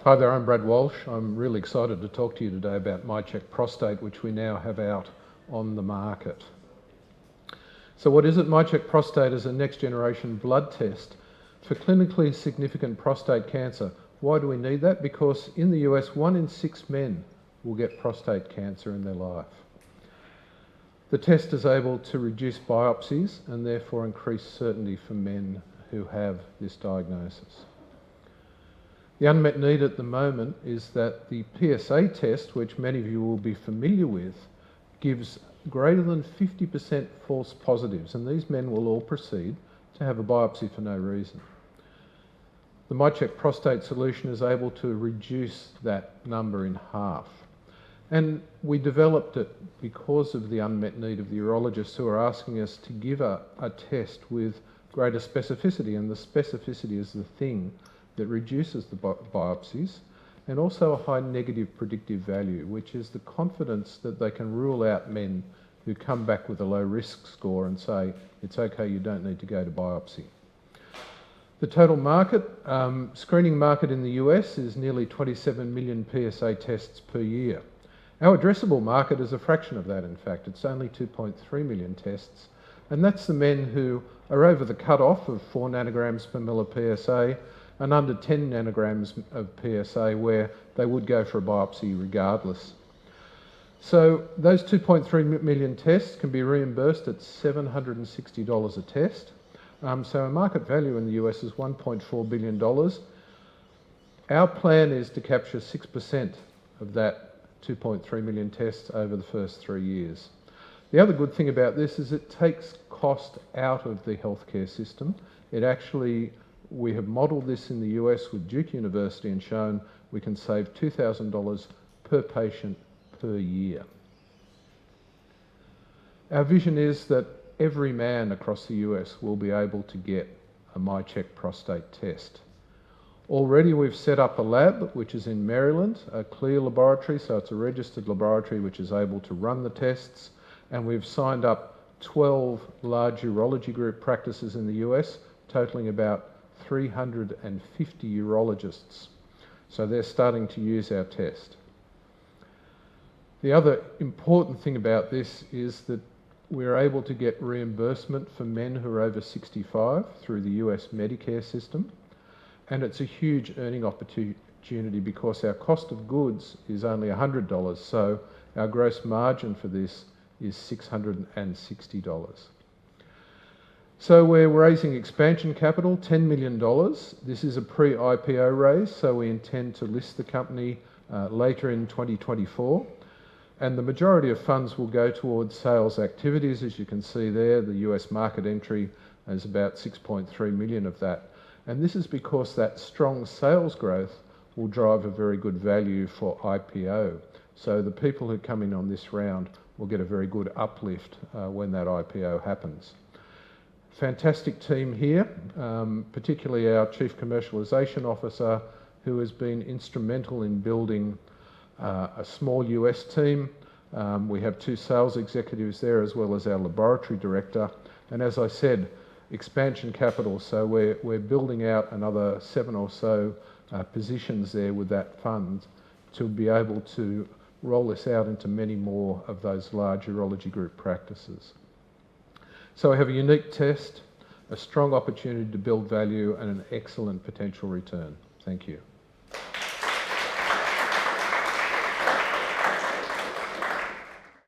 Hi there, I'm Brad Walsh. I'm really excited to talk to you today about MyCheck Prostate, which we now have out on the market. So what is it? MyCheck Prostate is a next generation blood test for clinically significant prostate cancer. Why do we need that? Because in the US, 1 in 6 men will get prostate cancer in their life. The test is able to reduce biopsies and therefore increase certainty for men who have this diagnosis. The unmet need at the moment is that the PSA test, which many of you will be familiar with, gives greater than 50% false positives, and these men will all proceed to have a biopsy for no reason. The MyCheck Prostate solution is able to reduce that number in half. And we developed it because of the unmet need of the urologists who are asking us to give a test with greater specificity, and the specificity is the thing that reduces the biopsies, and also a high negative predictive value, which is the confidence that they can rule out men who come back with a low risk score and say, it's okay, you don't need to go to biopsy. The total market, screening market in the US is nearly 27 million PSA tests per year. Our addressable market is a fraction of that, in fact. It's only 2.3 million tests, and that's the men who are over the cut-off of 4 nanograms per mil of PSA and under 10 nanograms of PSA, where they would go for a biopsy regardless. So those 2.3 million tests can be reimbursed at $760 a test. So our market value in the US is $1.4 billion. Our plan is to capture 6% of that 2.3 million tests over the first 3 years. The other good thing about this is it takes cost out of the healthcare system. We have modelled this in the US with Duke University and shown we can save $2,000 per patient per year. Our vision is that every man across the US will be able to get a MyCheck Prostate test. Already we've set up a lab, which is in Maryland, a clear laboratory, so it's a registered laboratory which is able to run the tests, and we've signed up 12 large urology group practices in the US, totaling about 350 urologists. So they're starting to use our test. The other important thing about this is that we're able to get reimbursement for men who are over 65 through the US Medicare system. And it's a huge earning opportunity because our cost of goods is only $100. So our gross margin for this is $660. So we're raising expansion capital, $10 million. This is a pre-IPO raise, so we intend to list the company later in 2024. And the majority of funds will go towards sales activities. As you can see there, the US market entry is about 6.3 million of that. And this is because that strong sales growth will drive a very good value for IPO. So the people who come in on this round will get a very good uplift when that IPO happens. Fantastic team here, particularly our Chief Commercialization Officer, who has been instrumental in building a small US team. We have 2 sales executives there as well as our laboratory director. And as I said, expansion capital, so we're building out another 7 or so positions there with that fund to be able to roll this out into many more of those large urology group practices. So we have a unique test, a strong opportunity to build value, and an excellent potential return. Thank you.